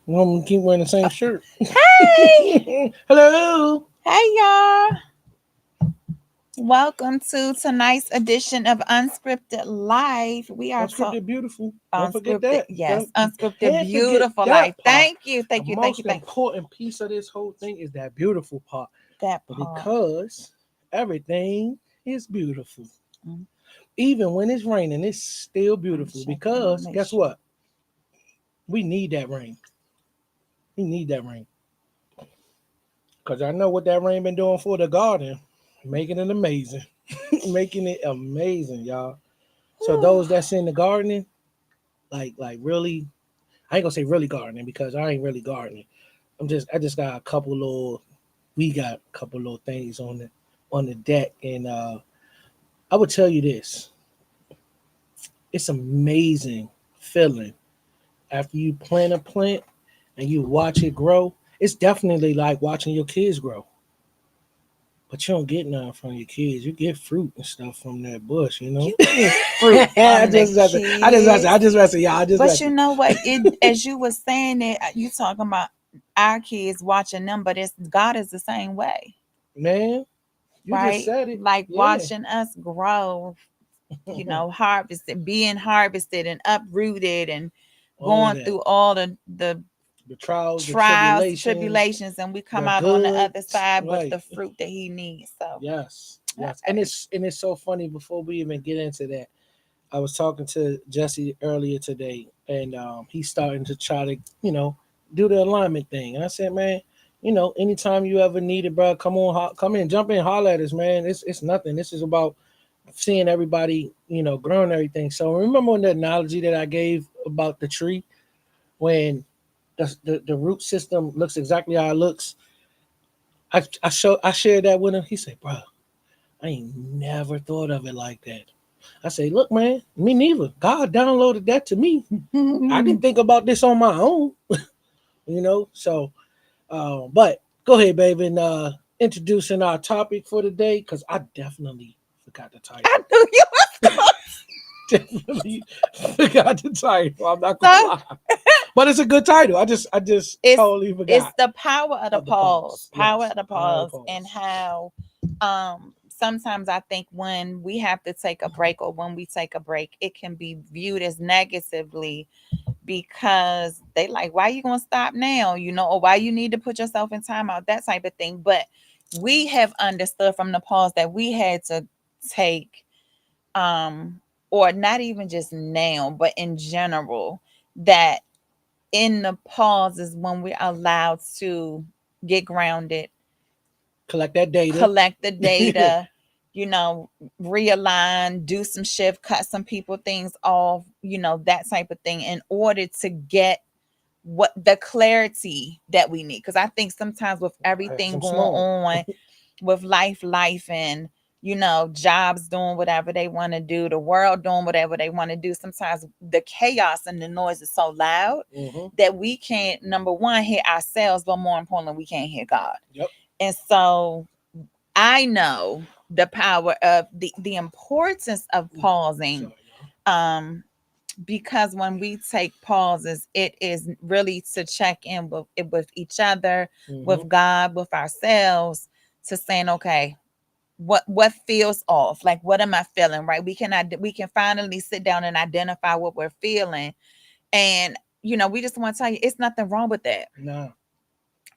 Want me to keep wearing the same shirt? Hey, Hello. hey, y'all. Welcome to tonight's edition of Unscripted Life. We are Unscripted beautiful. Don't forget unscripted, that. yes, Don't, you unscripted, can't forget beautiful life. that part. Thank you, The thank you, thank you, most thank you. important piece of this whole thing is that beautiful part. That part. Because everything is beautiful. Mm, Even when it's raining, it's still I'm beautiful. checking on, Because make guess sure. what? We need that rain. We need that rain. Because I know what that rain been doing for the garden. Making it amazing. Making it amazing, y'all. So Whew. those that's in the gardening, like really, I ain't gonna say really gardening because I ain't really gardening. I just got a couple little we got a couple little things on the deck, and I would tell you this: it's amazing feeling after you plant a plant and you watch it grow. It's definitely like watching your kids grow. But you don't get nothing from your kids. You get fruit and stuff from that bush, you know. You get fruit I from the just messing. I just messing. I kids. just messing, y'all. I just But you messing. know what? It as you were saying it, you talking about our kids watching them, but it's God is the same way, Man, you just right? said it. Like Yeah. watching us grow, harvested, being harvested and uprooted and All of going that. through all the The trials, the trials, tribulations, tribulations, and we come the out on the good. other side with Right. the fruit that he needs. So Yes. Yes. okay. And it's so funny before we even get into that. I was talking to Jesse earlier today, and he's starting to try to, do the alignment thing. And I said, man, anytime you ever need it, bro, come on, come in, jump in, holler at us, man. It's nothing. This is about seeing everybody, growing everything. So remember when the analogy that I gave about the tree, when the root system looks exactly how it looks. I shared that with him. He said, bro, I ain't never thought of it like that. I say, look, man, me neither. God downloaded that to me. I didn't think about this on my own, So, but go ahead, baby, and introducing our topic for today, because I definitely forgot the title. I knew you was going. Definitely forgot the title. I'm not gonna So lie, but it's a good title. I just it's totally it's forgot the power of the of the pause, pause. power Yes, of the power of the pause, and pause. how sometimes I think when we have to take a break or when we take a break, it can be viewed as negatively because they like, why you gonna stop now? Or why you need to put yourself in timeout, that type of thing. But we have understood from the pause that we had to take um or not even just now, but in general, that in the pause is when we're allowed to get grounded, Collect that data. collect the data, you know, realign, do some shift, cut some people things off, that type of thing in order to get what the clarity that we need. Because I think sometimes with I have everything some going snow. on with life and jobs doing whatever they want to do, the world doing whatever they want to do, sometimes the chaos and the noise is so loud Hmm. that we can't, number one, hear ourselves, but more importantly, we can't hear God. Yep. And so I know the power of the importance of Ooh, pausing, sorry, y'all. um because when we take pauses, it is really to check in with each other, Hmm. with God, with ourselves, to saying, okay, what feels off? Like, what am I feeling? Right? We can finally sit down and identify what we're feeling, and we just want to tell you, it's nothing wrong with that. No,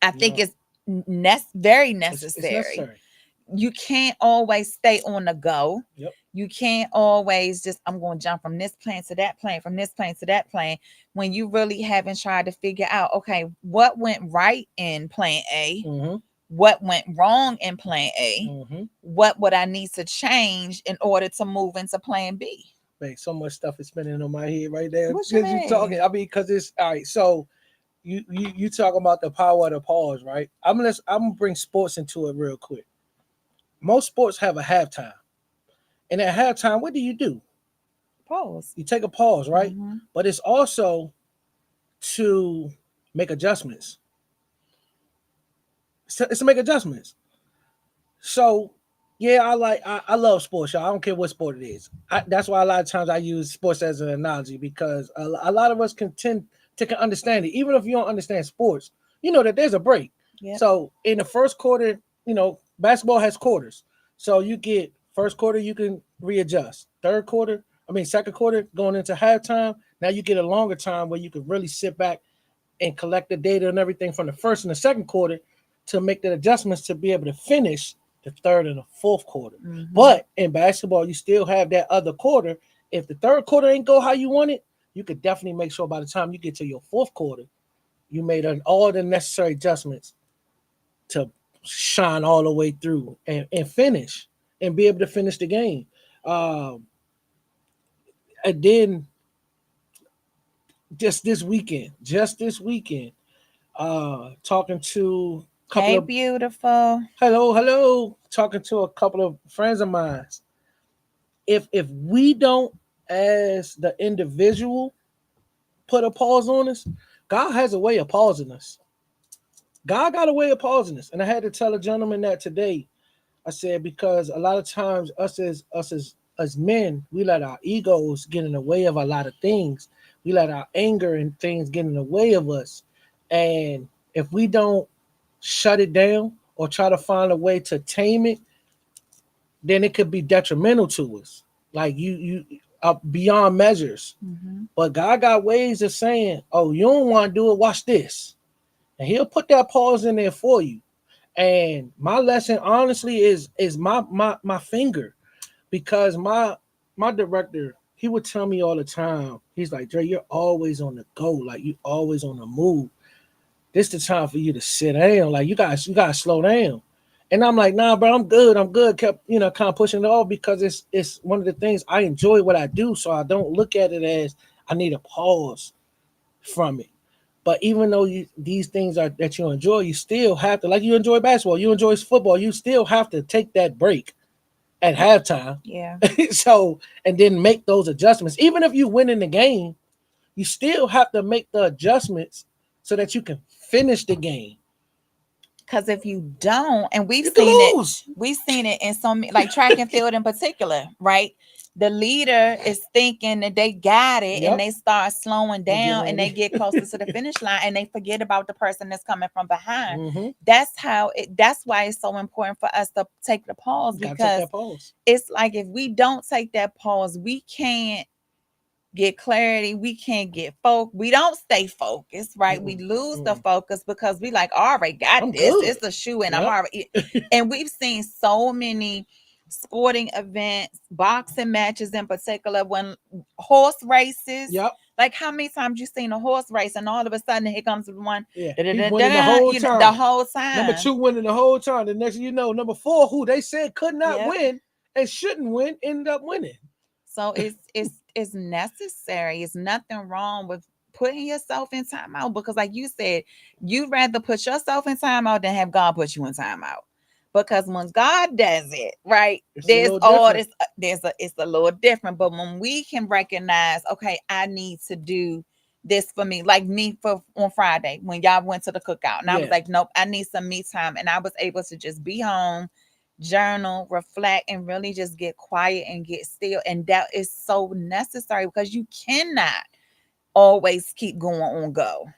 I think no, it's very it's necessary. necessary. You can't always stay on the go. Yep. You can't always just, I'm going to jump from this plane to that plane, from this plane to that plane, when you really haven't tried to figure out, okay, what went right in plan A, Hmm. what went wrong in plan A, Hmm. what would I need to change in order to move into plan B? Man, so much stuff is spinning on my head right there What you because you talking. mean? I mean, because it's all right. So you talking about the power of the pause, right? I'm gonna bring sports into it real quick. Most sports have a halftime, and at halftime, what do? Pause. You take a pause, right? Mm-hmm. But it's also to make adjustments. It's to make adjustments. So yeah, I love sports, y'all. I don't care what sport it is. That's why a lot of times I use sports as an analogy because a lot of us can tend to understand it. Even if you don't understand sports, you know that there's a break. Yep. So in the first quarter, basketball has quarters. So you get first quarter, you can readjust. Second quarter going into halftime. Now you get a longer time where you can really sit back and collect the data and everything from the first and the second quarter to make the adjustments to be able to finish the third and the fourth quarter. Mm-hmm. But in basketball, you still have that other quarter. If the third quarter ain't go how you want it, you could definitely make sure by the time you get to your fourth quarter, you made all the necessary adjustments to shine all the way through and finish and be able to finish the game. Um, and then just this weekend, talking to a couple Hey, of beautiful. hello, talking to a couple of friends of mine. If we don't, as the individual, put a pause on us, God has a way of pausing us. God got a way of pausing us, and I had to tell a gentleman that today. I said because a lot of times us as men, we let our egos get in the way of a lot of things. We let our anger and things get in the way of us, and if we don't shut it down or try to find a way to tame it, then it could be detrimental to us. Like you beyond measures. Mm-hmm. But God got ways of saying, "Oh, you don't want to do it. Watch this," and He'll put that pause in there for you. And my lesson, honestly, is my finger, because my director, he would tell me all the time. He's like, "Dre, you're always on the go. Like you always on the move. This the time for you to sit down. Like you gotta slow down." And I'm like, "Nah, bro, I'm good. I'm good." Kept kind of pushing it off because it's one of the things I enjoy what I do, so I don't look at it as I need a pause from it. But even though these things are that you enjoy, you still have to, like you enjoy basketball, you enjoy football, you still have to take that break at halftime. Yeah. So, and then make those adjustments. Even if you win in the game, you still have to make the adjustments so that you can finish the game. Because if you don't, and You can lose. we've seen it in so many, like track and field in particular, right? The leader is thinking that they got it and Yep. they start slowing And get down and they ready. get closer to the finish line and they forget about the person that's coming from behind. Mm-hmm. That's why it's so important for us to take the pause, You gotta take because that pause. it's like if we don't take that pause, we can't get clarity, we can't get we don't stay focused, right? We Mm-mm. lose the Mm-mm. focus because we like, all right, got I'm this, good. it's a shoe and I'm Yep. already. And we've seen so many sporting events, boxing matches in particular, when horse races, Yep. like how many times you seen a horse race and all of a sudden here comes one, Yeah. da, da, He's da, da, winning the da, whole you know, the time. whole Number time. two winning the whole time. The next thing you know, number four, who they said could not Yep. win and shouldn't win, ended up winning. So it's necessary. It's nothing wrong with putting yourself in timeout, because, like you said, you'd rather put yourself in timeout than have God put you in timeout. Because when God does it, right, It's a there's little all different. this. It's a little different. But when we can recognize, okay, I need to do this for me, like me for on Friday when y'all went to the cookout, and I was Yeah. like, nope, I need some me time, and I was able to just be home, journal, reflect, and really just get quiet and get still. And that is so necessary because you cannot always keep going on go.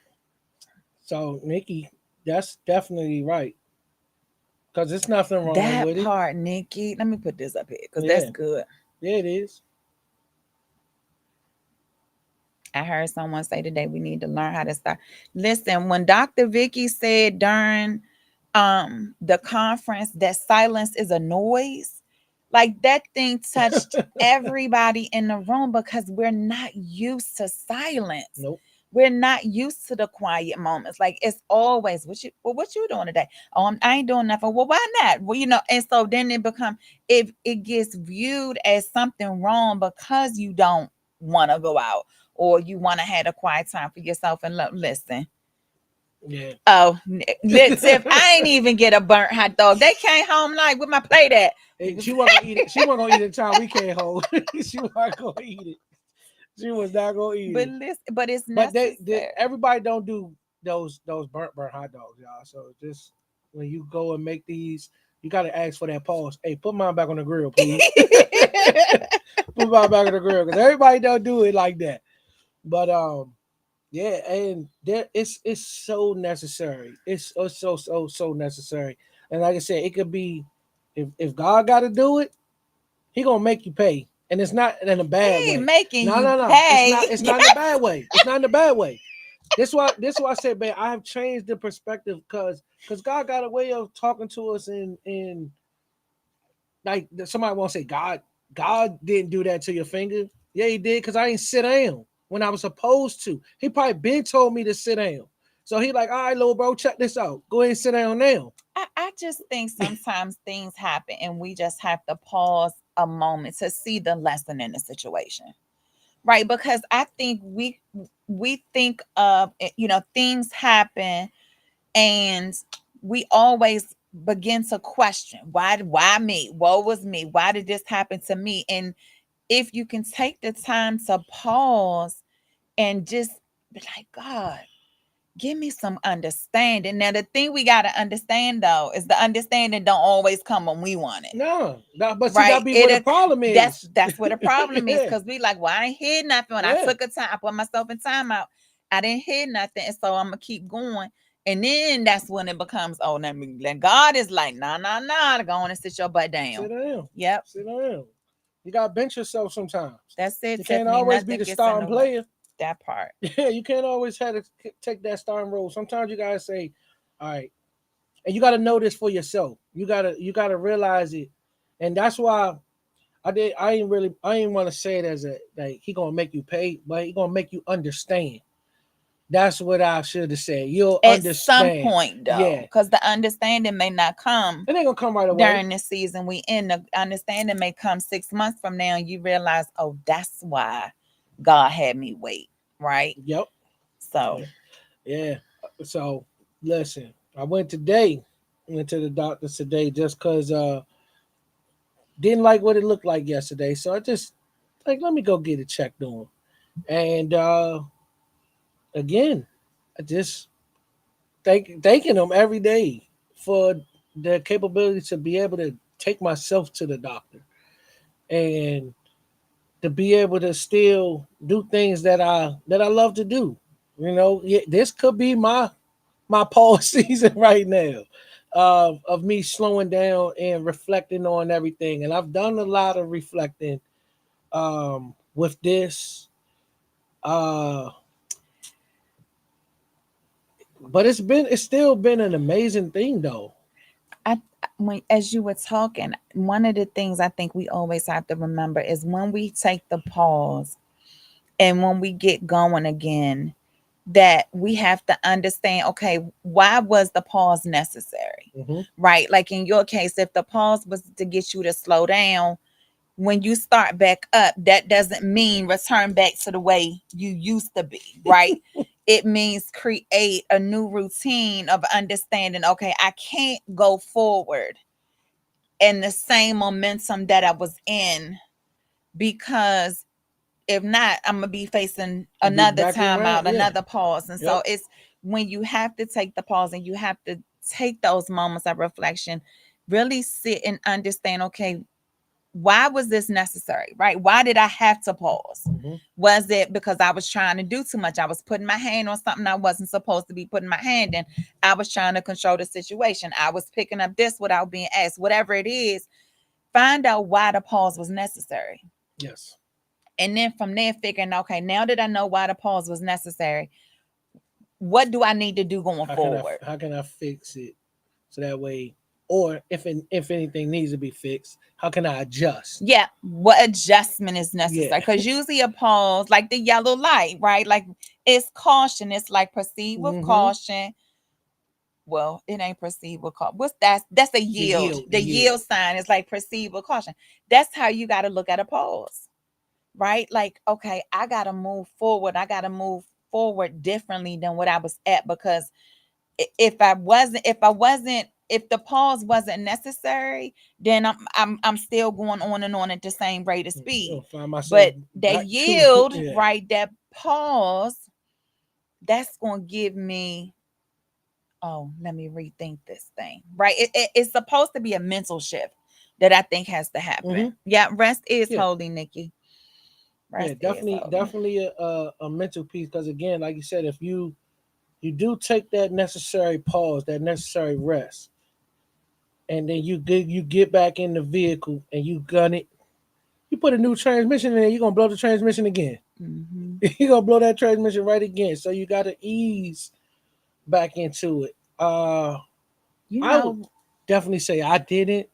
So Nikki, that's definitely right. Because there's nothing wrong That with it. part, Nikki, let me put this up here because that's Yeah. good. Yeah, it is. I heard someone say today we need to learn how to stop. Listen, when Dr. Vicky said during the conference that silence is a noise, like that thing touched everybody in the room because we're not used to silence. Nope. We're not used to the quiet moments. Like it's always what you doing today? Oh, I ain't doing nothing. Well, why not? Well, and so then it gets viewed as something wrong because you don't want to go out or you want to have a quiet time for yourself and listen. Yeah. Oh, Tiff, I ain't even get a burnt hot dog. They came home like with my plate at. She wasn't gonna eat it. She wasn't gonna eat it the time we can't hold. She wasn't gonna eat it. She was not gonna eat But it. listen, but it's But they necessary. everybody don't do those burnt hot dogs, y'all. So just when you go and make these, you gotta ask for that pause. Hey, put mine back on the grill, please. Put mine back on the grill because everybody don't do it like that. But Yeah, and there it's so necessary. It's so necessary. And like I said, it could be if God got to do it, He gonna make you pay, and it's not in a bad He ain't way. making No, you no, no. It's pay. not. It's not in a bad way. It's not in a bad way. This why I said, man, I have changed the perspective because God got a way of talking to us in like somebody won't say God didn't do that to your finger. Yeah, he did because I didn't sit down when I was supposed to. He probably been told me to sit down. So he like, all right, little bro, check this out. Go ahead and sit down now. I just think sometimes things happen and we just have to pause a moment to see the lesson in the situation. Right? Because I think we think of things happen and we always begin to question why me? What was me? Why did this happen to me? And if you can take the time to pause and just be like, God, give me some understanding. Now, the thing we got to understand though is the understanding don't always come when we want it. No, but see Right? that be what the It problem that's is. that's what the problem is Yeah, because we like, well, I ain't hear nothing. When I yeah. took a time, I put myself in timeout. I didn't hear nothing, and so I'm gonna keep going. And then that's when it becomes, oh, let me. Then God is like, nah, nah, nah. Go on and sit your butt Sit down. down. Yep, Sit down. You gotta bench yourself sometimes. that's it, You can't Tiffany. always be Nothing the gets in starting the way. player. That part. Yeah, you can't always have to take that starting role. Sometimes you gotta say, all right, and you gotta know this for yourself. You gotta realize it, and that's why I ain't want to say it as a like he gonna make you pay, but he gonna make you understand. That's what I should have said. You'll At some understand. point, though, Yeah, because the understanding may not come it ain't gonna come right away. during the season we in. The understanding may come 6 months from now, and you realize, oh, that's why God had me wait. Right. Yep. So Yeah. So listen, I went today. Went to the doctor today just cause didn't like what it looked like yesterday. So I just like let me go get it checked on. And again, I just thanking them every day for the capability to be able to take myself to the doctor and to be able to still do things that I love to do. Yeah, this could be my pause season right now of me slowing down and reflecting on everything. And I've done a lot of reflecting with this. Uh, but it's still been an amazing thing though. I when as you were talking, one of the things I think we always have to remember is when we take the pause and when we get going again, that we have to understand, okay, why was the pause necessary? Hmm. Right? Like in your case, if the pause was to get you to slow down, when you start back up, that doesn't mean return back to the way you used to be, right? It means create a new routine of understanding, okay, I can't go forward in the same momentum that I was in because if not, I'm gonna be facing I'll be another back around. timeout, Yeah. another pause. And Yep. so it's when you have to take the pause and you have to take those moments of reflection, really sit and understand, okay, why was this necessary? Right? Why did I have to pause? Hmm. Was it because I was trying to do too much? I was putting my hand on something I wasn't supposed to be putting my hand in. I was trying to control the situation. I was picking up this without being asked. Whatever it is, find out why the pause was necessary. Yes. And then from there, figuring, okay, now that I know why the pause was necessary, what do I need to do going forward? How can I fix it so that way, or if anything needs to be fixed, how can I adjust? Yeah, what adjustment is Yeah. necessary? Because usually a pause, like the yellow light, right? Like it's caution. It's like proceed with Hmm. caution. Well, it ain't proceed with caution. What's that's a The yield. yield. The The yield yield. sign is like proceed with caution. That's how you got to look at a pause, right? Like, okay, I got to move forward. I got to move forward differently than what I was at because if the pause wasn't necessary, then I'm still going on and on at the same rate of speed. I'll find myself But that back to yield, yeah. right, that pause, that's going to give me, oh, let me rethink this thing, right? It's supposed to be a mental shift that I think has to happen. Hmm. Yeah, rest is Yeah. holy, Nikki. Yeah, Rest is definitely, over. definitely a mental piece. Because again, like you said, if you do take that necessary pause, that necessary rest, and then you get back in the vehicle and you gun it, you put a new transmission in there, you're gonna blow the transmission again. Hmm. You're gonna blow that transmission right again. So you gotta ease back into it. You I would know, definitely say I didn't.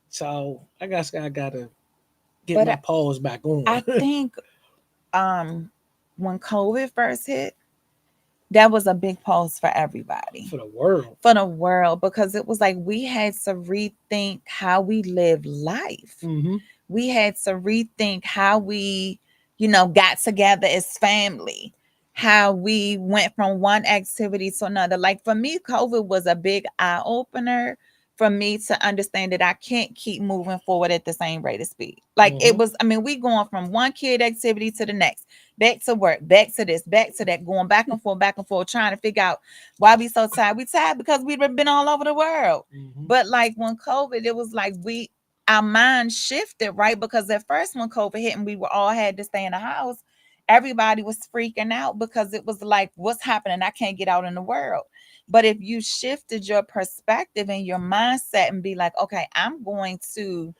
So I gotta get but my pause back on. I think um when COVID first hit, that was a big pause for everybody, For the world. for the world, because it was like we had to rethink how we live life. Mm-hmm. We had to rethink how we, got together as family, how we went from one activity to another. Like for me, COVID was a big eye opener for me to understand that I can't keep moving forward at the same rate of speed. Like it Mm-hmm. was, I mean, we going from one kid activity to the next, back to work, back to this, back to that, going back and forth, trying to figure out why we so tired. We tired because we've been all over the world. Mm-hmm. But like when COVID, it was like our mind shifted, right? Because at first when COVID hit and we were all had to stay in the house, everybody was freaking out because it was like, what's happening? I can't get out in the world. But if you shifted your perspective and your mindset and be like, okay, I'm going to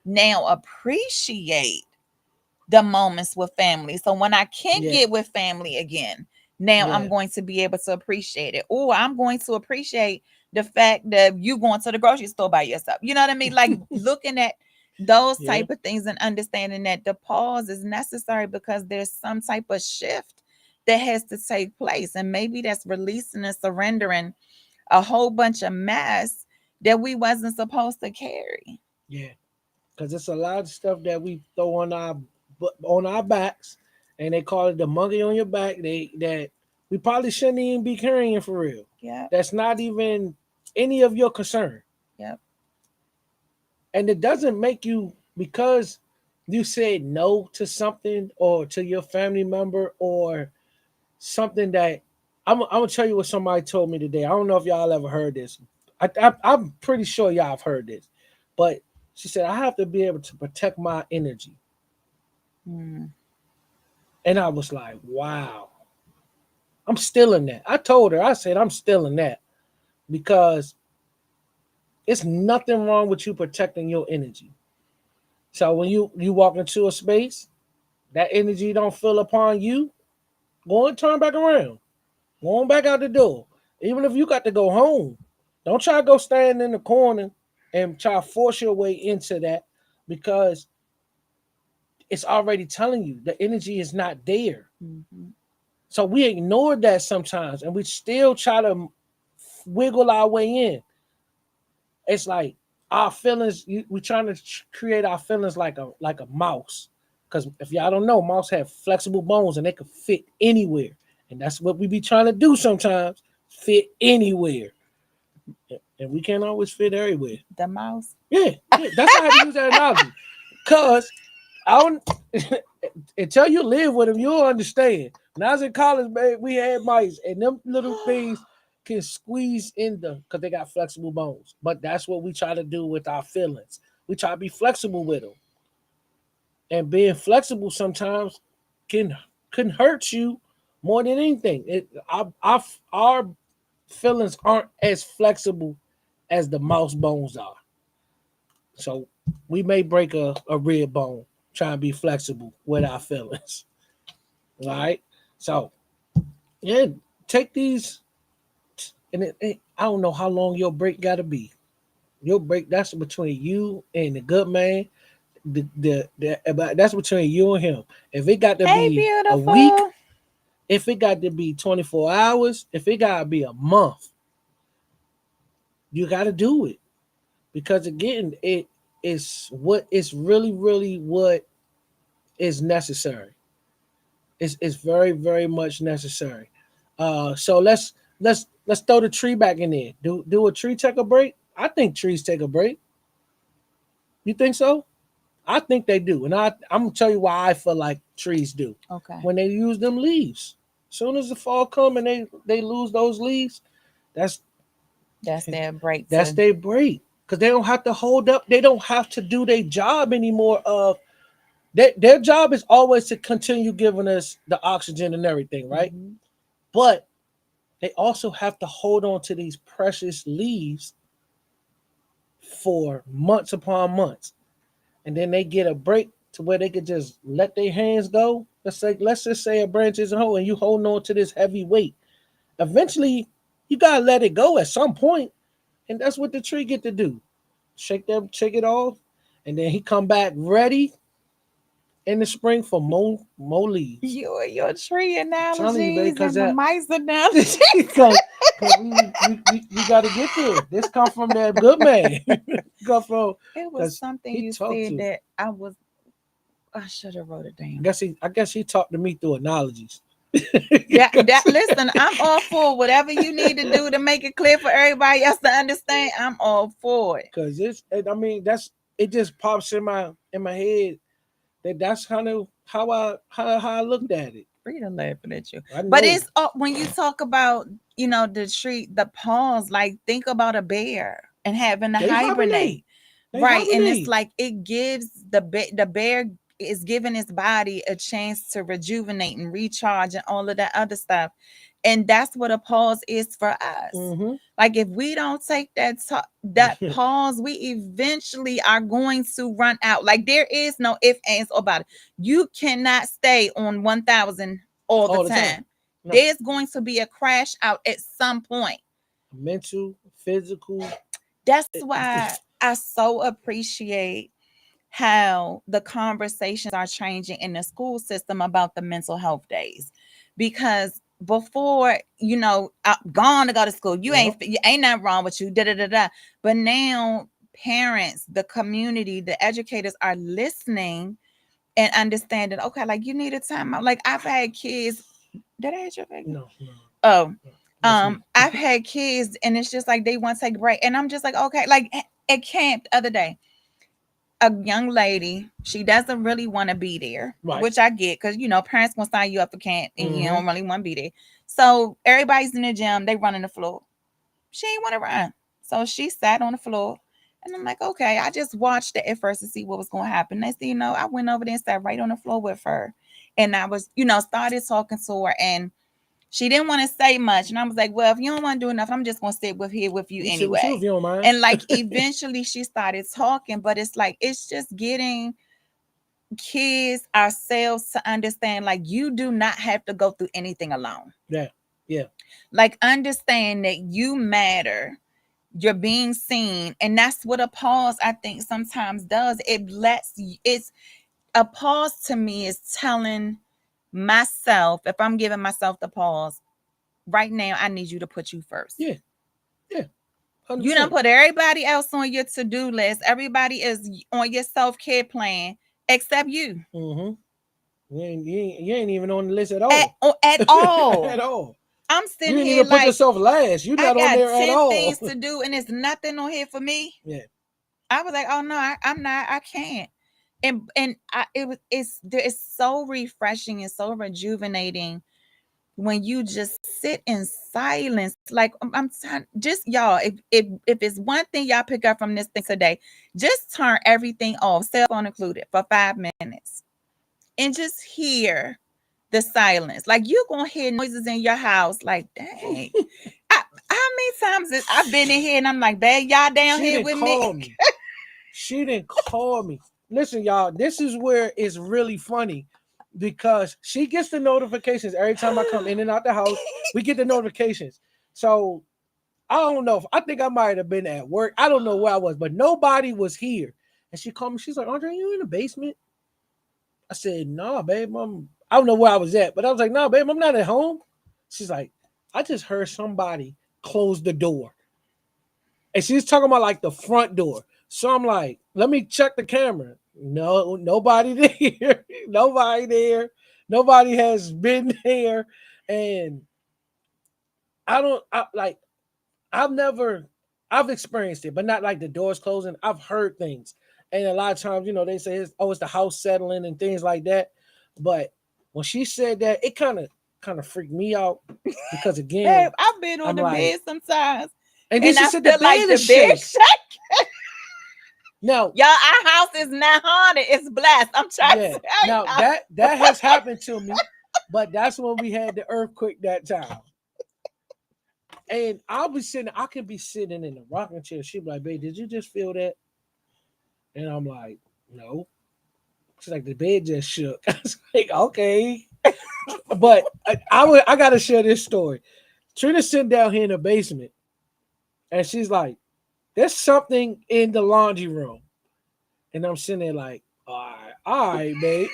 now appreciate the moments with family. So when I can't Yeah. get with family again, now I'm Yeah. going to be able to appreciate it. Or I'm going to appreciate the fact that you going to the grocery store by yourself. You know what I mean? Like looking at those Yeah. type of things and understanding that the pause is necessary because there's some type of shift that has to take place. And maybe that's releasing and surrendering a whole bunch of mess that we wasn't supposed to carry. Yeah. Because it's a lot of stuff that we throw on our backs, and they call it the monkey on your back. That we probably shouldn't even be carrying for real. Yep. That's not even any of your concern, Yep. and it doesn't make you because you said no to something or to your family member or something that I'm gonna tell you what somebody told me today. I don't know if y'all ever heard this. I'm pretty sure y'all have heard this, but she said I have to be able to protect my energy, Mm. and I was like, wow, I'm still in that. I told her, I said I'm still in that because it's nothing wrong with you protecting your energy. So when you walk into a space, that energy don't feel upon you, go and turn back around. Go on back out the door. Even if you got to go home, don't try to go stand in the corner and try to force your way into that because it's already telling you the energy is not there. Mhm. So we ignore that sometimes and we still try to wiggle our way in. It's like our feelings, we trying to create our feelings like a mouse. Because if y'all don't know, mouse have flexible bones and they can fit anywhere. And that's what we be trying to do sometimes, fit anywhere. And we can't always fit everywhere. The mouse. Yeah, yeah. That's why I had to use that analogy. Cause I don't until you live with them, you'll understand. When I was in college, man, we had mice, and them little things can squeeze in them because they got flexible bones. But that's what we try to do with our feelings. We try to be flexible with them, and being flexible sometimes can can hurt you more than anything. Our feelings aren't as flexible as the mouse bones are. So we may break a rib bone trying to be flexible with our feelings. All right. So yeah, take these and I don't know how long your break gotta be. Your break that's between you and the good man. That's between you and him. If it got to Hey, be a week, beautiful. if it got to be 24 hours, if it gotta be a month, you gotta do it. Because again, it is what it's really what is necessary. It's very much necessary. So let's throw the tree back in there. Do a tree take a break? I think trees take a break. You think so? I think they do, and I'm gonna tell you why I feel like trees do. Okay. When they use them leaves, as soon as the fall come and they lose those leaves, that's That's their break that's to. their break because they don't have to hold up. They don't have to do their job anymore. Of their job is always to continue giving us the oxygen and everything, right? Mm-hmm. But they also have to hold on to these precious leaves for months upon months, and then they get a break to where they could just let their hands go. Let's just say a branch is a whole, and you holding on to this heavy weight. Eventually, you gotta let it go at some point, and that's what the tree get to do. Shake it off, and then he come back ready in the spring for more leaves. Your tree I'm telling you, baby, analogies because and the that mice analogies. because we got to get there. This come from that good man. Come from It was because something he you talked said to. that I should have wrote it down. I guess he talked to me through analogies. That listen, I'm all for whatever you need to do to make it clear for everybody else to understand. I'm all for it. Because I mean, that's it. Just pops in my head that's kind of how I looked at it. Rita laughing at you. I But know it's when you talk about, the tree, the pause, like think about a bear and having to they hibernate. hibernate. They Right. And it's hibernate. like it gives the bear is giving his body a chance to rejuvenate and recharge and all of that other stuff. And that's what a pause is for us. Mm-hmm. Like if we don't take that pause, we eventually are going to run out. Like there is no if, ands, or about it. You cannot stay on 1,000 all the All the time. time. No, There's going to be a crash out at some point. mental, physical. That's why I so appreciate how the conversations are changing in the school system about the mental health days. Because before, I'm gone to go to school. You ain't nothing wrong with you. Da da da da. But now parents, the community, the educators are listening and understanding. Okay, like you need a timeout. Like I've had kids. Did I hit your face? No, no, Oh, no. That's me. I've had kids, and it's just like they want to take a break, and I'm just like, okay, like at camp the other day, a young lady, she doesn't really want to be there, Right. which I get because parents gonna sign you up for camp and you Mm-hmm. don't really want to be there. So everybody's in the gym, they running the floor. She ain't want to run, so she sat on the floor. And I'm like, okay, I just watched it at first to see what was going to happen. Next thing you know, I went over there and sat right on the floor with her. And I was, started talking to her. And she didn't want to say much. And I was like, well, if you don't want to do enough, I'm just going to sit here with you We sit with you if anyway. you don't mind. And like eventually she started talking, but it's like, it's just getting kids ourselves to understand like you do not have to go through anything alone. Yeah, yeah. Like understand that you matter. You're being seen. And that's what a pause, I think, sometimes does. It's a pause to me is telling myself, if I'm giving myself the pause, right now, I need you to put you first. Yeah, yeah. You don't 100%. put everybody else on your to-do list. Everybody is on your self-care plan except you. Mm-hmm. You ain't even on the list at all. At all. At all. I'm You sitting didn't here even put like yourself last. You're I not on got there at 10 all. things to do and there's nothing on here for me. Yeah. I was like, oh no, I'm not, I can't. It's so refreshing and so rejuvenating when you just sit in silence. Like just y'all, if it's one thing y'all pick up from this thing today, just turn everything off, cell phone included, for 5 minutes, and just hear the silence. Like you're gonna hear noises in your house. Like, dang, how many times I've been in here and I'm like, babe, y'all down She here didn't with me? call me. She didn't call me. Listen, y'all, this is where it's really funny because she gets the notifications every time I come in and out the house. We get the notifications. So I don't know. I think I might have been at work. I don't know where I was, but nobody was here. And she called me. She's like, Andre, you in the basement? I said, nah, babe. I don't know where I was at, but I was like, nah, babe, I'm not at home. She's like, I just heard somebody close the door. And she's talking about like the front door. So I'm like, let me check the camera. No, nobody there. Nobody there. Nobody has been there. And like, I've never, I've experienced it, but not like the doors closing. I've heard things. And a lot of times, they say, it's the house settling and things like that. But when she said that, it kind of freaked me out because Babe, again, I've been on I'm the like, bed sometimes and then and she I said the feel like bed the is bed shake. shake. Now, Y'all, our house is not haunted. It's blessed. I'm trying to yeah. tell Now y'all. that has happened to me, but that's when we had the earthquake that time. And I could be sitting in the rocking chair. She'd be like, babe, did you just feel that? And I'm like, no. She's like, the bed just shook. I was like, okay. But I gotta share this story. Trina's sitting down here in the basement, and she's like, there's something in the laundry room. And I'm sitting there like, all right, babe.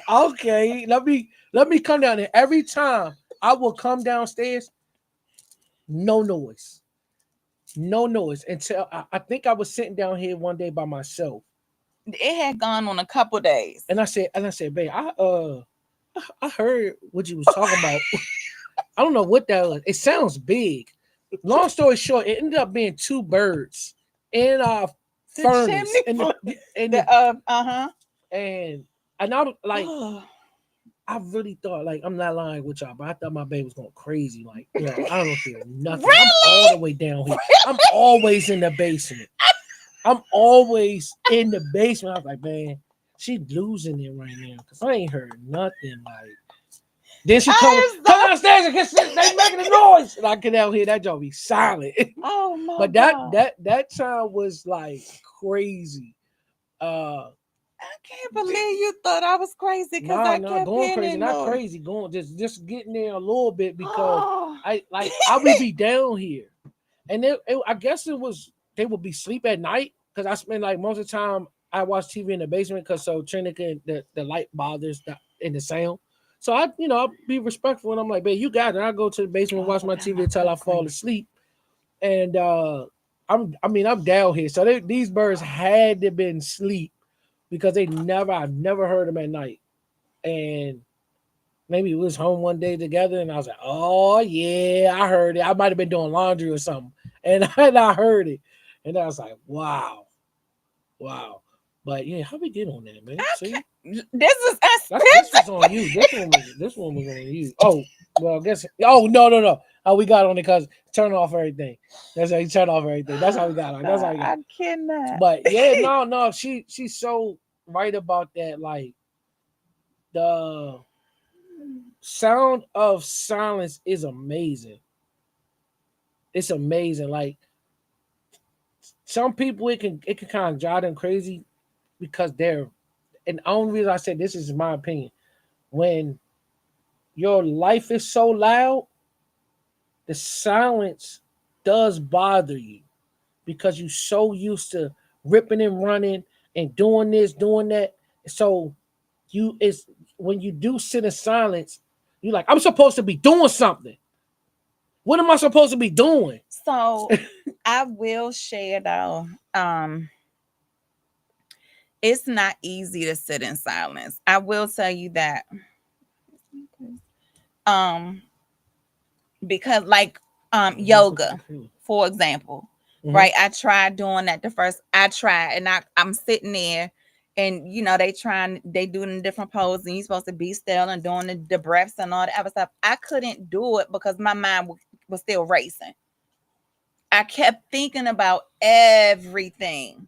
Okay, let me come down there. Every time I will come downstairs, no noise. No noise. Until I think I was sitting down here one day by myself. It had gone on a couple days. And I said, babe, I heard what you was talking about. I don't know what that was. It sounds big. Long story short, it ended up being two birds in our The furnace chimney. in The the uh-huh. and I'm like, Oh, I really thought, like, I'm not lying with y'all, but I thought my baby was going crazy. Like, I don't hear nothing. I'm all the really? way down here. I'm always in the basement. I'm always in the basement. I was like, man, she losing it right now because I ain't heard nothing. Like, then she I am come so. downstairs and they making a noise, and I get out here. That joint be silent. Oh my But that God. that that time was like crazy. Uh, I can't believe you thought I was crazy because nah, I nah, kept going hearing crazy, that not noise. crazy, going just getting there a little bit because Oh. I would be down here, and I guess it was they would be sleep at night because I spend like most of the time I watch TV in the basement because so Trinity the light bothers in the sound. So I'll be respectful and I'm like, babe, you got it. I go to the basement and Oh, watch my got TV my until I fall popcorn. asleep. And I'm down here. So these birds had to been sleep because I never heard them at night. And maybe we was home one day together and I was like, oh yeah, I heard it. I might have been doing laundry or something. And, and I heard it. And I was like, wow, wow. But yeah, how we get on that, man? See? Okay. This is This was unscripted. on you. This one was on you. Oh, well, I guess. Oh no. Oh, we got on it because turn off everything. That's how you turn off everything. That's how we Oh got on. That's how God, we got. I cannot. But yeah, no. She's so right about that. Like the sound of silence is amazing. It's amazing. Like some people, it can kind of drive them crazy because they're. And the only reason I say this is my opinion. When your life is so loud, the silence does bother you because you're so used to ripping and running and doing this, doing that. So it's when you do sit in silence, you're like, I'm supposed to be doing something. What am I supposed to be doing? So I will share though. It's not easy to sit in silence. I will tell you that. Um, because like yoga, for example, Mm-hmm. right? I tried doing that the first I tried and I'm sitting there and they doing a different pose and you're supposed to be still and doing the breaths and all that other stuff. I couldn't do it because my mind was still racing. I kept thinking about everything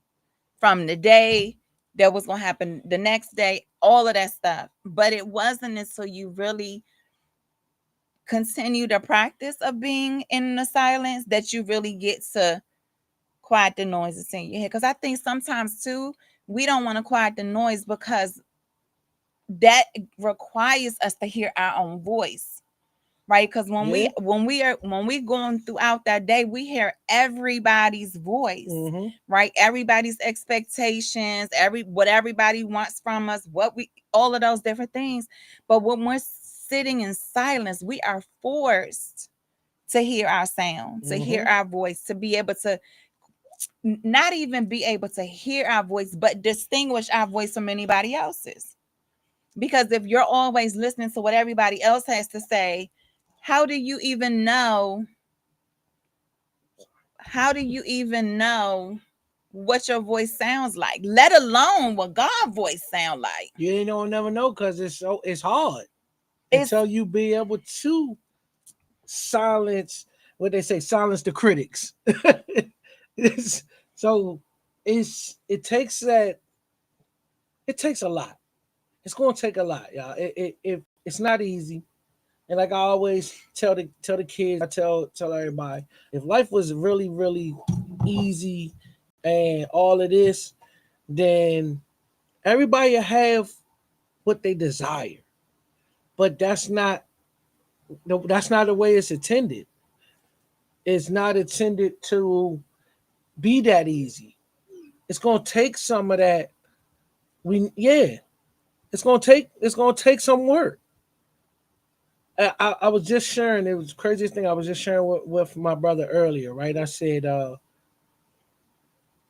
from the day that was going to happen the next day, all of that stuff. But it wasn't until you really continue the practice of being in the silence that you really get to quiet the noises in your head. Because I think sometimes too, we don't want to quiet the noise because that requires us to hear our own voice, right? Because Yeah. when we going throughout that day, we hear everybody's voice, Mm-hmm. right? Everybody's expectations, what everybody wants from us, what we all of those different things. But when we're sitting in silence, we are forced to hear our sound, to hear Mm-hmm. our voice, to be able to not even be able to hear our voice, but distinguish our voice from anybody else's. Because if you're always listening to what everybody else has to say, how do you even know? How do you even know what your voice sounds like? Let alone what God's voice sound like. You ain't don't never know because it's hard It's until you be able to silence what they say, silence the critics. It's- so it takes that it takes a lot. It's gonna take a lot, y'all. It's not easy. And like I always tell the kids, I tell everybody, if life was really, really easy and all of this, then everybody have what they desire. But that's not the way it's intended. It's not intended to be that easy. It's gonna take some of that. Yeah, it's gonna take some work. I was just sharing. It was the craziest thing. I was just sharing with my brother earlier, right? I said,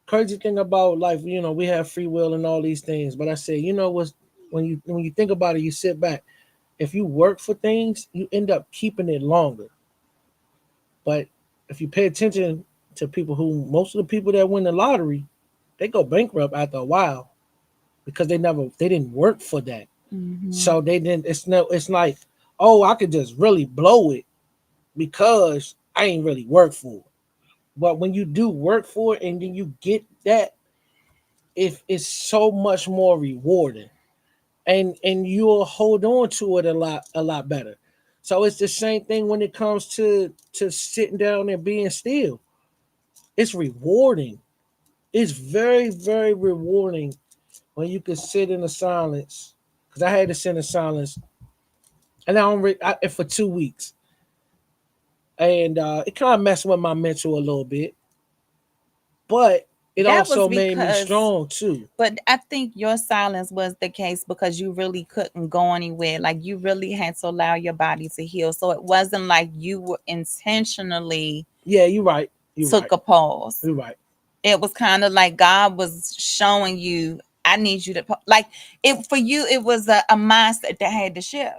crazy thing about life, we have free will and all these things. But I said, what's when you think about it, you sit back. If you work for things, you end up keeping it longer. But if you pay attention to people who most of the people that win the lottery, they go bankrupt after a while because they didn't work for that. Mm-hmm. So they didn't. It's like, oh, I could just really blow it because I ain't really work for it. But when you do work for it and then you get that, it's so much more rewarding, and you'll hold on to it a lot better. So it's the same thing when it comes to sitting down and being still. It's rewarding. It's very, very rewarding when you can sit in the silence. Because I had to sit in silence, and for 2 weeks, and it kind of messed with my mental a little bit, but it That was also made me because, strong too. but I think your silence was the case because you really couldn't go anywhere. Like you really had to allow your body to heal. So it wasn't like you were intentionally Yeah, you're right. You're took right. a pause. You're right. It was kind of like God was showing you, I need you to, like it for you, it was a mindset that had to shift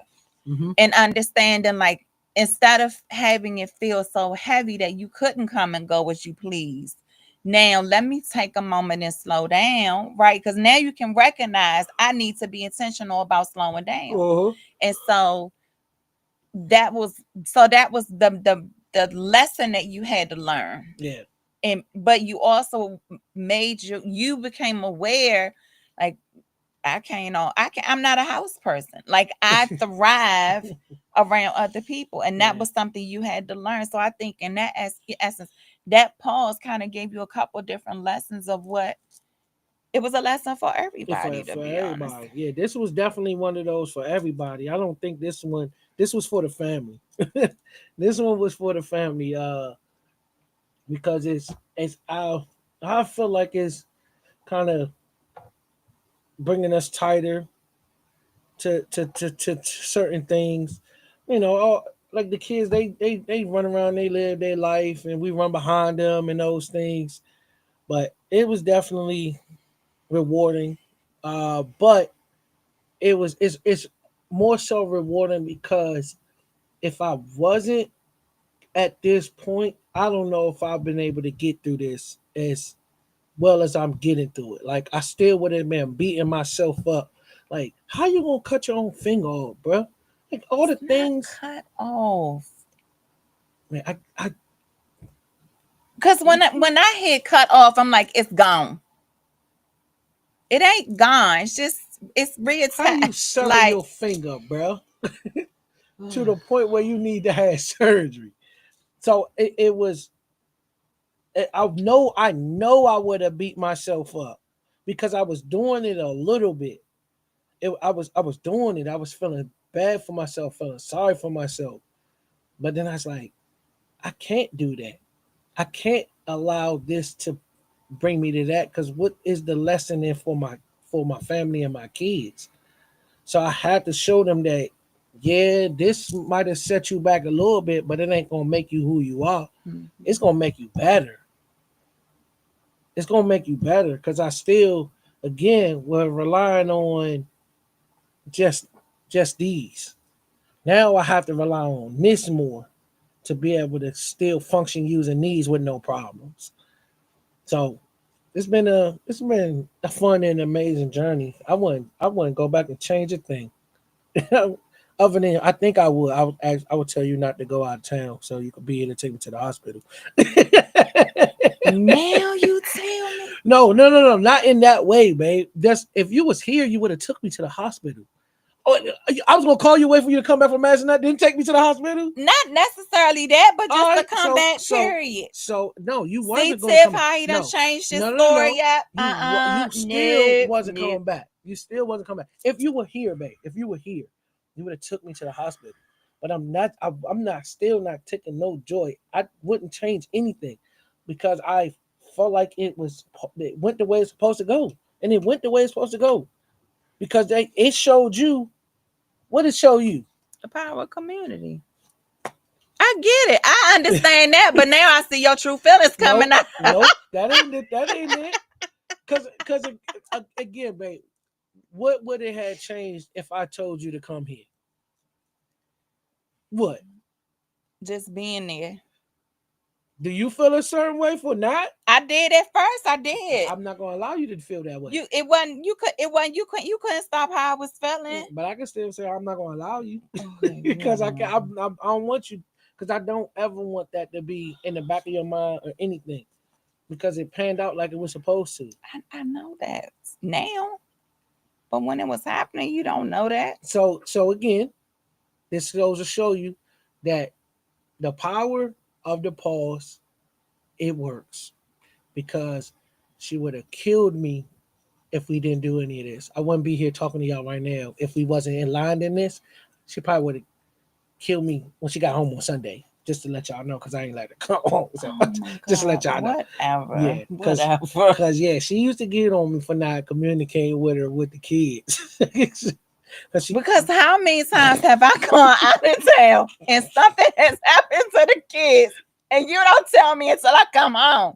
Hmm. and understanding like instead of having it feel so heavy that you couldn't come and go as you please, now let me take a moment and slow down, right? Because now you can recognize I need to be intentional about slowing down. Uh-huh. And so that was the lesson that you had to learn. Yeah. And but you also you became aware, like I'm not a house person. Like I thrive around other people. And that Yeah. was something you had to learn. So I think in that essence, that pause kind of gave you a couple different lessons of what it was a lesson for Yeah, everybody, to for be honest. everybody. Yeah, this was definitely one of those for everybody. I don't think this was for the family. This one was for the family, because it's I feel like it's kind of bringing us tighter to certain things. Like the kids, they run around, they live their life, and we run behind them and those things. But it was definitely rewarding. But it's more so rewarding because if I wasn't at this point, I don't know if I've been able to get through this as well as I'm getting through it. Like I still would have been beating myself up. Like, how you gonna cut your own finger off, bro? Like all It's the not things, cut off. man. I Because when I hit cut off, I'm like, it's gone. It ain't gone. It's how you reattached. sever Like your finger, bro, to the point where you need to have surgery. So it was. I know I would have beat myself up because I was doing it a little bit. I was doing it. I was feeling bad for myself, feeling sorry for myself. But then I was like, I can't do that. I can't allow this to bring me to that because what is the lesson in for my family and my kids? So I had to show them that, yeah, this might have set you back a little bit, but it ain't gonna make you who you are. It's mhm. gonna make you better. It's gonna make you better because I still, again, were relying on just just these. Now I have to rely on this more to be able to still function using these with no problems. So it's been a fun and amazing journey. I wouldn't go back and change a thing. Other than I think I would tell you not to go out of town so you could be here to take me to the hospital. Now you tell me. No, not in that way, babe. Just if you was here, you would have took me to the hospital. Oh, I was gonna call you, wait for you to come back from Mass, and that didn't take me to the hospital. Not necessarily that, but All just the right, comeback period. no, you See, wasn't gonna Tiff, come. how he done No, changed his no. story up. You still Nope, wasn't nope. coming back. You still wasn't coming back. If you were here, babe, if you were here, you would have took me to the hospital. But I'm not. I'm not. Still not taking no joy. I wouldn't change anything because I felt like it went the way it's supposed to go, and it went the way it's supposed to go because it showed you what it showed you. The power of community. I get it. I understand that, but now I see your true feelings coming Nope, out. nope. That ain't it. That ain't it. Because again, babe, what would it have changed if I told you to come here? What? Just being there. Do you feel a certain way for not? I did at first. I did. I'm not gonna allow you to feel that way. You it wasn't you could it wasn't you couldn't stop how I was feeling. But I can still say I'm not gonna allow you Okay, because I can. yeah. I don't want you because I don't ever want that to be in the back of your mind or anything because it panned out like it was supposed to. I know that now, but when it was happening, you don't know that. So again, this goes to show you that the power of the pause it works because she would have killed me if we didn't do any of this. I wouldn't be here talking to y'all right now if we wasn't in line in this. She probably would have killed me when she got home on Sunday. Just to let y'all know, because I ain't let her come home. So Oh my just to God. let y'all know. Whatever. Yeah, Whatever. because yeah, she used to get on me for not communicating with her with the kids. Because how many times have I gone out of town and something has happened to the kids and you don't tell me until I come home?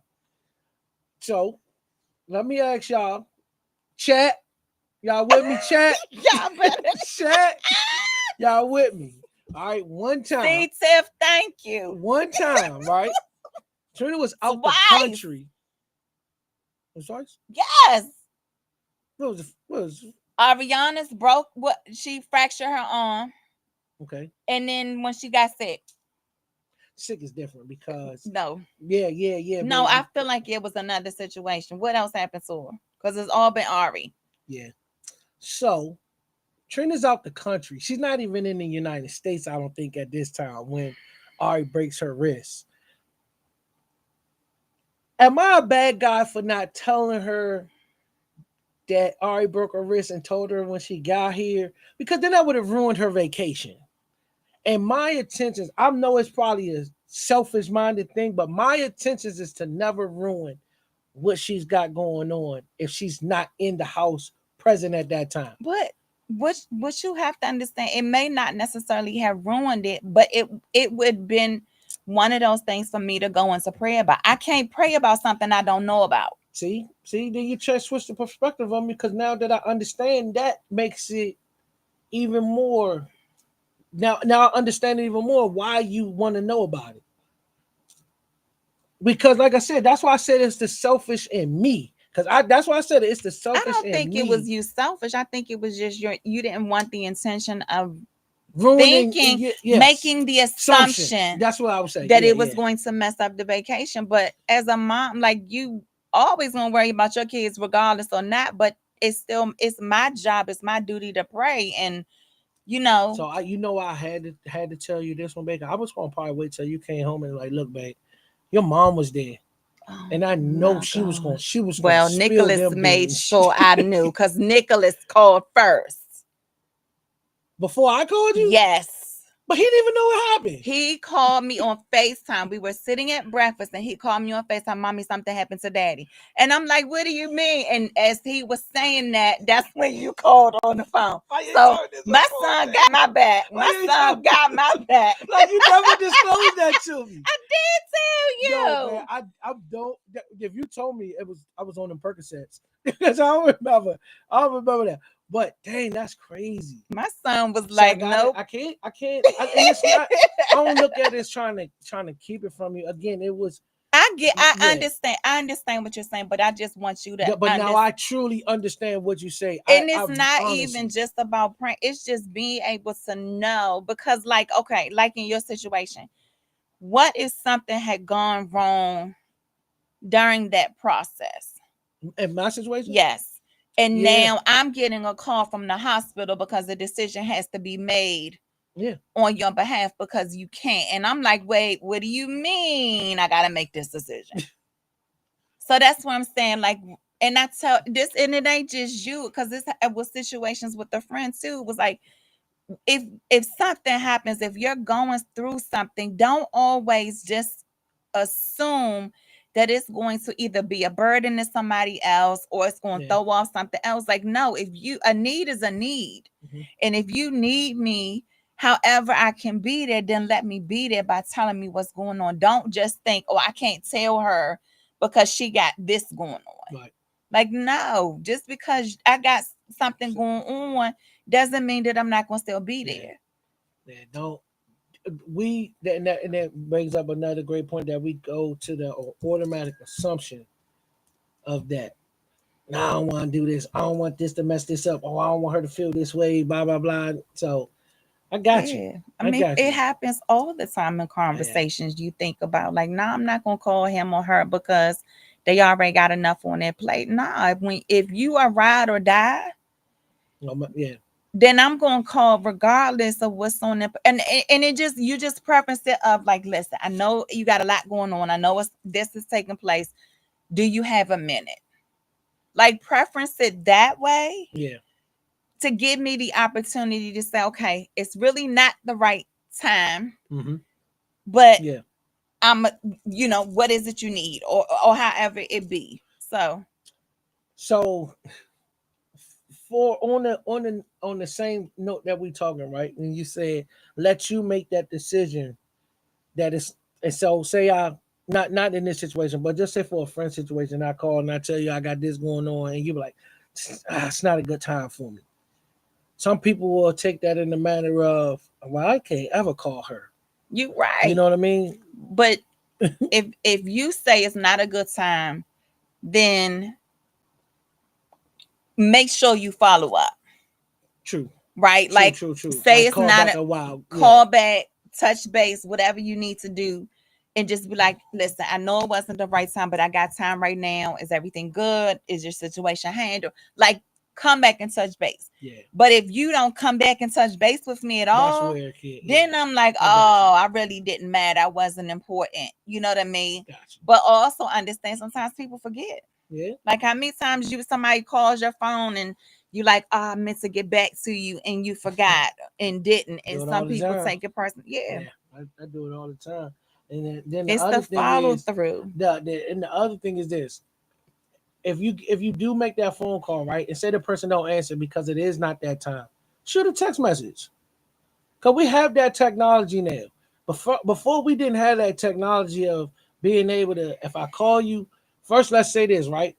So let me ask y'all, chat, y'all with me, chat, Y'all better chat, y'all with me. All right, one time, see, Tiff, thank you. right? Trina was out the Twice. country. I'm sorry. Yes. What was Ariana's broke what she fractured her arm. okay? And then when she got sick. Sick is different because No. yeah, No, baby. I feel like it was another situation. What else happened to her? Because it's all been Ari. Yeah. So Trina's out the country. She's not even in the United States, I don't think, at this time when Ari breaks her wrist. Am I a bad guy for not telling her that Ari broke her wrist and told her when she got here? Because then that would have ruined her vacation. And my intentions, I know it's probably a selfish minded thing, but my intentions is to never ruin what she's got going on if she's not in the house present at that time. But what you have to understand, it may not necessarily have ruined it, but it would been one of those things for me to go into prayer about. I can't pray about something I don't know about. See, then you try to switch the perspective on me because now that I understand, that makes it even more. Now I understand even more why you want to know about it. Because, like I said, that's why I said it's the selfish in me. Because that's why I said it's the I selfish don't in think it was me you selfish. I think it was just you didn't want the intention of ruining. thinking, Yes, making the assumption. assumption That's what I would say. that Yeah, it was yeah. going to mess up the vacation. But as a mom, like you always gonna worry about your kids regardless or not. But it's my job, it's my duty to pray. And you know, So I had to tell you this one, babe. I was gonna probably wait till you came home and like, look, babe, your mom was there, oh and I know my God. she was gonna Well, spill Nicholas them made beans sure I knew because Nicholas called first. before I called you, Yes. but he didn't even know what happened. He called me on FaceTime. We were sitting at breakfast and he called me on FaceTime. Mommy, something happened to daddy. And I'm like, what do you mean? And as he was saying that, that's when you called on the phone. Why you ain't So told this my before, son man? got my back. Why My you ain't son told got my back. like you never disclosed that to me? I did No, tell man, you. I don't. If you told me I was on them Percocets, because I don't remember. I don't remember that. But dang, that's crazy. My son was So I like, got it. nope. And it's not. I don't look at it as trying to keep it from you. Again, it was I yeah. understand. I understand what you're saying, but I just want you to Yeah, but now understand. I truly understand what you say. And I it's not even honestly, just about praying. It's just being able to know because, like, okay, like in your situation, what if something had gone wrong during that process? In my situation, Yes. And yeah, now I'm getting a call from the hospital because the decision has to be made yeah, on your behalf because you can't. And I'm like, wait, what do you mean I got to make this decision? So that's what I'm saying. Like, and I tell this, and it ain't just you, because this was situations with a friend too. It was like, if something happens, if you're going through something, don't always just assume that it's going to either be a burden to somebody else or it's going to yeah, throw off something else. Like, no, if you a need is a need. hmm, And if you need me, however I can be there, then let me be there by telling me what's going on. Don't just think, oh, I can't tell her because she got this going on. right. Like, no, just because I got something So, going on doesn't mean that I'm not going to still be yeah, there. yeah. Don't we? And that brings up another great point that we go to the automatic assumption of that. No, I don't want to do this. I don't want this to mess this up. Oh, I don't want her to feel this way. Blah blah blah. So I got you. Yeah. I I mean, got it you. happens all the time in Yeah. conversations. You think about, like, nah, I'm not going to call him or her because they already got enough on their plate. Nah, if you are ride or die, Yeah. then I'm going to call regardless of what's on it. And it just, you just preference it of like, listen, I know you got a lot going on. I know this is taking place. Do you have a minute? Like, preference it that way Yeah. to give me the opportunity to say, okay, it's really not the right time, Mm-hmm. but Yeah. I'm, what is it you need, or however it be. So, So for on the same note that we talking, right? And you said let you make that decision that is, and so say I not in this situation, but just say for a friend situation, I call and I tell you I got this going on, and you be like, it's not a good time for me. Some people will take that in the manner of, well, I can't ever call her. you You right. know what I mean? But if you say it's not a good time, then make sure you follow up, True, right? true, Like, true, true. say Like it's call not back a a while. Yeah, call back, touch base, whatever you need to do, and just be like, listen, I know it wasn't the right time, but I got time right now. Is everything good? Is your situation handled? Like, come back and touch base. yeah. But if you don't come back and touch base with me at That's all, where, kid. Yeah, then I'm like, I got you. oh, I really didn't matter. I wasn't important. You know what I mean? Got you. But also understand sometimes people forget. Yeah, Like, how many times somebody calls your phone and you like, oh, I meant to get back to you and you forgot and didn't. And do it some all the people time. take it personal. Yeah. Yeah, I do it all the time. And then the It's the other thing follow is through. the other thing is this: if you do make that phone call, right, and say the person don't answer because it is not that time, shoot a text message. Cause we have that technology now. Before we didn't have that technology of being able to, if I call you, first let's say this, right?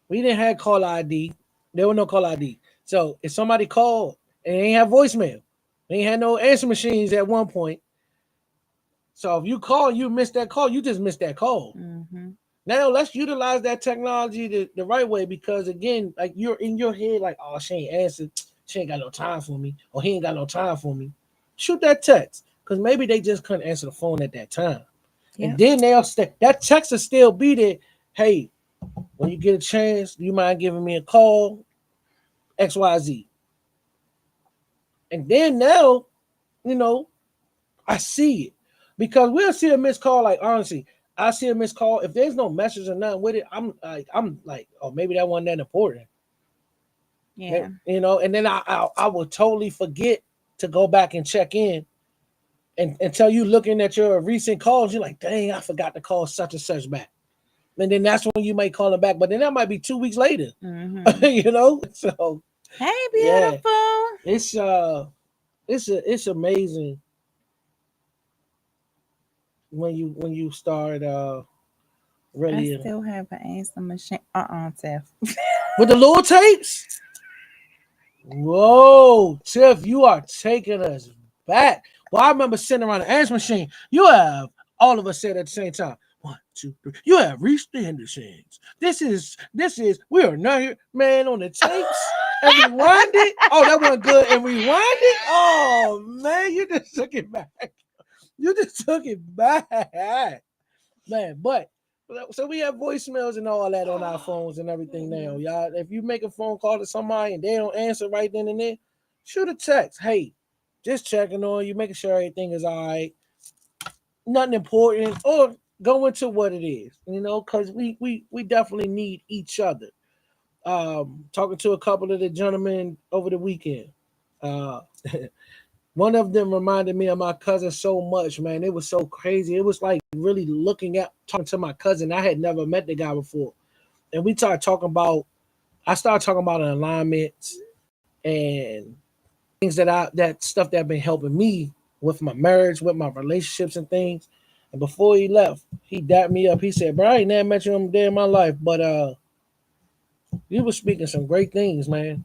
We didn't have call ID. There was no call ID. So if somebody called and they ain't have voicemail, they ain't had no answer machines at one point. So if you call, you miss that call, you just missed that call. Mm-hmm. Now let's utilize that technology the right way, because again, like you're in your head, like, oh, she ain't answered, she ain't got no time for me, or he ain't got no time for me. Shoot that text, because maybe they just couldn't answer the phone at that time, and Yep. then they'll that text will still be there. Hey, when you get a chance, do you mind giving me a call? XYZ, and then now, you know, I see it, because we'll see a missed call. Like, honestly, I see a missed call. If there's no message or nothing with it, I'm like, oh, maybe that wasn't that important. Yeah. And then I will totally forget to go back and check in, and until you looking at your recent calls, you're like, dang, I forgot to call such and such back. And then that's when you might call them back, but then that might be 2 weeks later. Mm-hmm. So Hey, yeah, beautiful. it's it's amazing when you start I really still have an answer machine. Tiff. with the little tapes. Whoa, Tiff, you are taking us back. Well, I remember sitting around the answer machine. You have all of us said at the same time. 1, 2, 3. You have reached the Hendersons. This is we are not here, man, on the tapes and rewind it. Oh, that wasn't good. And rewind it. Oh man, you just took it back. You just took it back, man. But So we have voicemails and all that on our phones and everything now. Y'all, if you make a phone call to somebody and they don't answer right then and there, shoot a text. Hey, just checking on you, making sure everything is all right. Nothing important, or go into what it is, because we definitely need each other. Talking to a couple of the gentlemen over the weekend. Uh, one of them reminded me of my cousin so much, man. It was so crazy. It was like really looking at talking to my cousin. I had never met the guy before, and we started talking about. I started talking about alignments and things that stuff that been helping me with my marriage, with my relationships and things. And before he left, he dapped me up. He said, "Bro, I ain't never met you in a day in my life, but you was speaking some great things, man."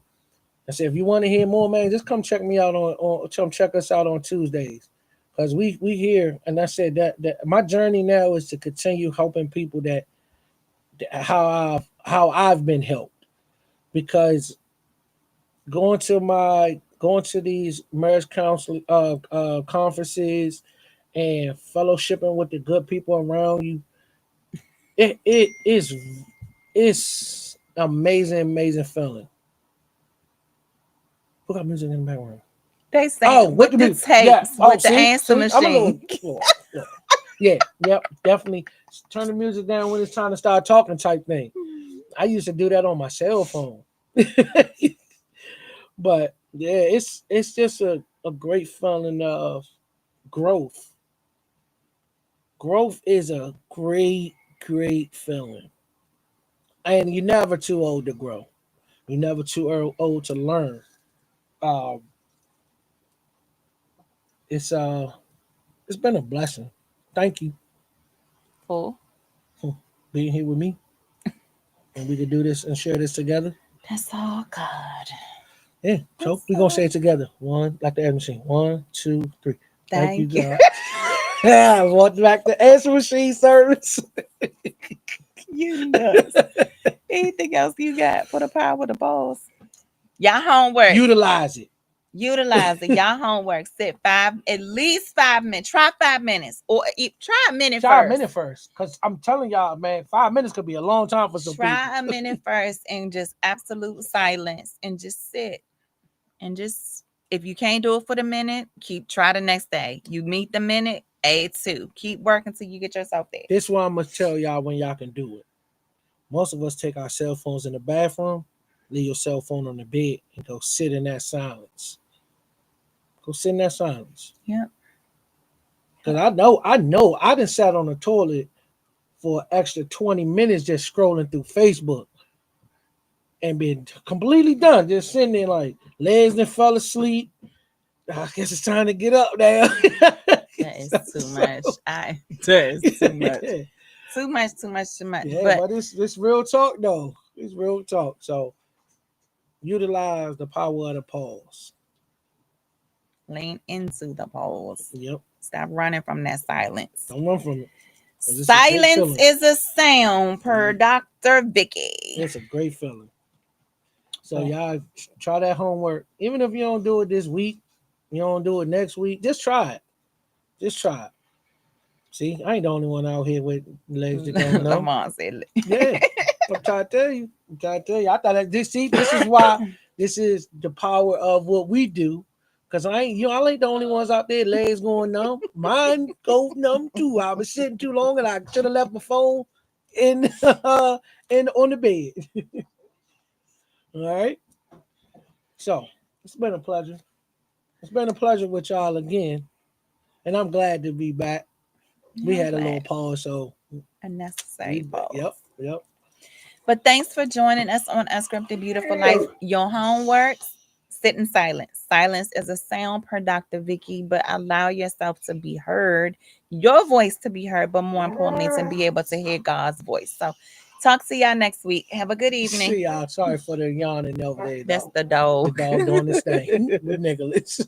I said, "If you want to hear more, man, just come check me out on come check us out on Tuesdays, because we here." And I said that my journey now is to continue helping people how I've been helped, because going to these marriage counsel conferences and fellowshipping with the good people around you, it is it's amazing feeling. Who got music in the background? They Oh, saying with with the the music. Yeah. tapes, Oh, with the answer see, I'm a little. machine. Look. Yeah. Yep. Definitely turn the music down when it's time to start talking type thing. I used to do that on my cell phone. But yeah, it's just a great feeling of growth. Growth is a great feeling. And you're never too old to grow. You're never too old to learn. Um, it's it's been a blessing. Thank you Cool. for being here with me, and we can do this and share this together. That's all good. Yeah. So That's we're gonna say all. it together. One, like the answer machine. One, two, three. Thank you, Thank you. God. Yeah, want back the answer machine service. You nuts. Anything else you got for the power of the balls? Y'all homework. Utilize it. Utilize it. Y'all homework. Sit at least 5 minutes. Try 5 minutes, or try a minute Try a first. minute first, cause I'm telling y'all, man, 5 minutes could be a long time for some people. Try a minute first and just absolute silence and just sit and just, if you can't do it for the minute, try the next day. You meet the minute, A2. Keep working till you get yourself there. This one I'm gonna tell y'all when y'all can do it. Most of us take our cell phones in the bathroom, leave your cell phone on the bed, and go sit in that silence. Go sit in that silence. Yep. Cause I done sat on the toilet for an extra 20 minutes just scrolling through Facebook and been completely done. Just sitting there like legs and fell asleep. I guess it's time to get up now. That is too much. That is too much. Yeah. Too much, too much, too much. Yeah, But but it's real talk though. It's real talk. So utilize the power of the pause. lean into the pause. Yep. Stop running from that silence. Don't run from it. 'Cause it's a great Silence feeling. is a sound per Dr. Vicky. It's a great feeling. So Oh. y'all try that homework. Even if you don't do it this week, you don't do it next week, just try it. Just try it. See, I ain't the only one out here with legs that don't know. Lamont said, Yeah. I'm trying to tell you. I'm trying to tell you. I thought that this is why this is the power of what we do. Cause I ain't the only ones out there legs going numb. Mine go numb too. I was sitting too long and I should have left my phone in in on the bed. All right. So it's been a pleasure. It's been a pleasure with y'all again. And I'm glad to be back. We had a little pause, so a necessary pause. Yep. But thanks for joining us on Unscripted Beautiful Life. Your homework, sit in silence. Silence is a sound per Dr. Vicky, but allow yourself to be heard, your voice to be heard, but more importantly, to be able to hear God's voice. So talk to y'all next week. Have a good evening. See y'all. Sorry for the yawning over there. That's Though. the dog. The dog doing this thing with Nicholas.